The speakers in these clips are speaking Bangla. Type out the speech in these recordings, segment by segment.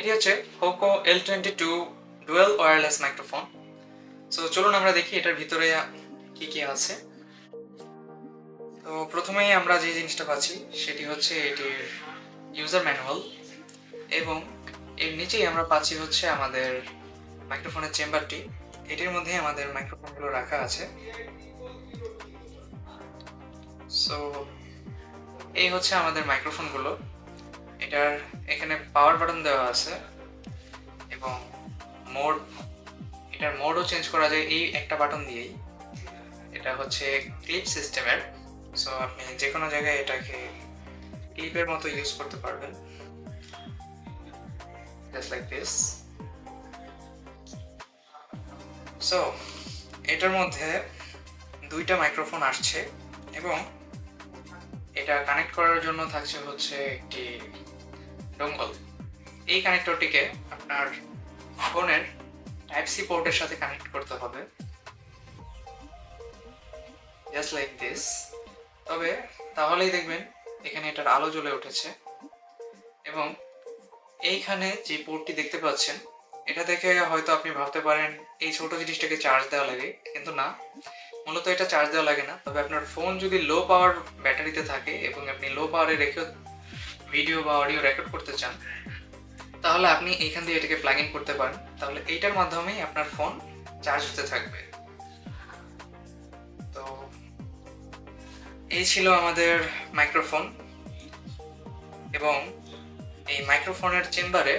এটি হচ্ছে Poco L22 dual wireless microphone. So চলুন আমরা দেখি এটার ভিতরে কি কি আছে। তো প্রথমেই আমরা যে জিনিসটা পাচ্ছি সেটি হচ্ছে এটির ইউজার ম্যানুয়াল, এবং এর নিচেই আমরা পাচ্ছি হচ্ছে আমাদের মাইক্রোফোনের চেম্বারটি। এটির মধ্যে আমাদের মাইক্রোফোনগুলো রাখা আছে। সো এই হচ্ছে আমাদের মাইক্রোফোনগুলো। এখানে পাওয়ার বাটন দেওয়া আছে এবং এটার মোডও চেঞ্জ করা যায় এই একটা বাটন দিয়েই। এটা হচ্ছে ক্লিপ সিস্টেমের, সো আপনি যে কোনো জায়গায় এটাকে ক্লিপের মতো ইউজ করতে পারবেন, জাস্ট লাইক দিস। সো এটার মধ্যে দুইটা মাইক্রোফোন আসছে এবং এটা কানেক্ট করার জন্য থাকছে হচ্ছে একটি ডোঙ্গল। এই কানেক্টরটিকে আপনার ফোনের টাইপ সি পোর্টের সাথে কানেক্ট করতে হবে, জাস্ট লাইক দিস। তবে তাহলেই দেখবেন এখানে এটার আলো জ্বলে উঠেছে, এবং এইখানে যে পোর্টটি দেখতে পাচ্ছেন এটা দেখে হয়তো আপনি ভাবতে পারেন এই ছোট জিনিসটাকে চার্জ দেওয়া লাগে, কিন্তু না, মূলত এটা চার্জ দেওয়া লাগে না। তবে আপনার ফোন যদি লো পাওয়ার ব্যাটারিতে থাকে এবং আপনি লো পাওয়ারে রেখে ভিডিও বা অডিও রেকর্ড করতে চান, তাহলে আপনি এইখান দিয়ে এটাকে প্লাগ ইন করতে পারেন। তাহলে এইটার মাধ্যমেই আপনার ফোন চার্জ হতে থাকবে। তো এই ছিল আমাদের মাইক্রোফোন, এবং এই মাইক্রোফোনের চেম্বারে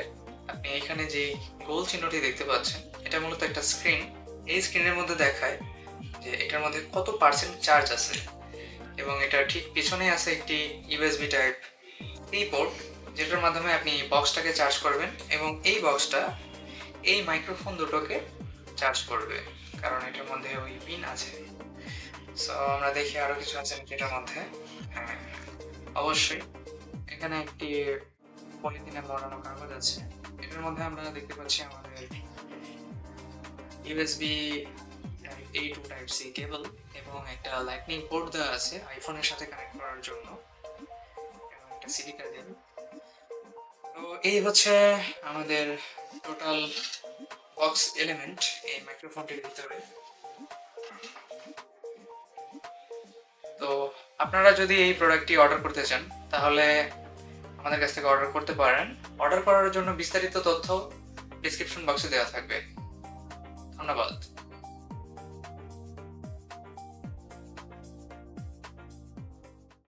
আপনি এখানে যে গোল চিহ্নটি দেখতে পাচ্ছেন এটা মূলত একটা স্ক্রিন। এই স্ক্রিনের মধ্যে দেখায় যে এটার মধ্যে কত পার্সেন্ট চার্জ আছে, এবং এটার ঠিক পিছনে আছে একটি ইউএসবি টাইপ সি পোর্ট, যেটার মাধ্যমে আপনি বক্সটাকে চার্জ করবেন, এবং এই বক্সটা এই মাইক্রোফোন দুটোকে চার্জ করবে, কারণ এটার মধ্যে ওই পিন আছে। সো আমরা দেখি আরো কিছু আছে এটার মধ্যে। হ্যাঁ, অবশ্যই এখানে একটি পলিথিনে মোড়ানো কাগজ আছে। এটার মধ্যে আমরা দেখতে পাচ্ছি আমাদের USB type A to type C cable, এবং একটা লাইটনিং পোর্ট দেওয়া আছে আইফোনের সাথে কানেক্ট করার জন্য, এবং একটা সিডি কেবল। তো এই হচ্ছে আমাদের টোটাল বক্স এলিমেন্ট এই মাইক্রোফোনটির ভিতরে। তো আপনারা যদি এই প্রোডাক্টটি অর্ডার করতে চান তাহলে আমাদের কাছ থেকে অর্ডার করতে পারেন। অর্ডার করার জন্য বিস্তারিত তথ্য ডেসক্রিপশন বক্সে দেওয়া থাকবে। ধন্যবাদ।